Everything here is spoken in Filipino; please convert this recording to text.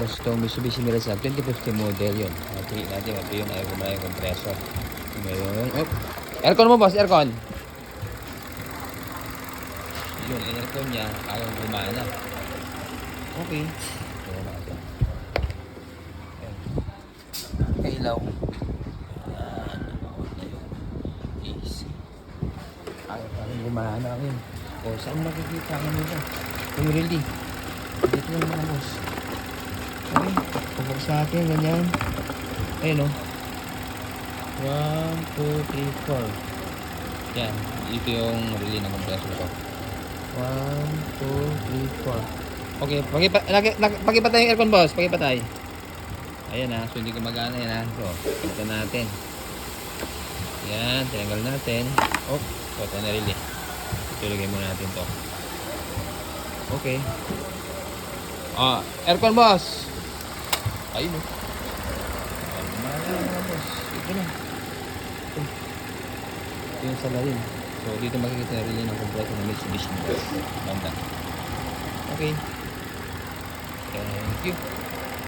boss, itong Mitsubishi Mirage 2050 model yun. Tingin natin, ito yung ayaw compressor. Ngayon, oh, aircon mo boss, aircon. Yun, aircon niya, ayaw gumana. Okay. Ito natin. Ilaw. Ayan. Easy. Ayaw parang gumana yun. O, saan makikita ang nito? Kung really. Dito lang mga boss. Okay. Pagbukas natin, ganyan. Ayun o. 1, 2, 3, 4. Yan. Ito yung relay ng compressor ko. 1, 2, 3, 4. Okay. Pagipatay yung aircon boss. Pagipatay. Ayan ha. So hindi gumagana yan ha. So, ito natin. Yan. Tinanggal natin. Oh. So, ito na relay. Ilagay muna natin to. Okay. Aircon boss. Ayun oh. Boss. Ito na. Ito yung salarin. So dito makikita na rin ng compressor ng Mitsubishi. Banda. Okay. Thank you.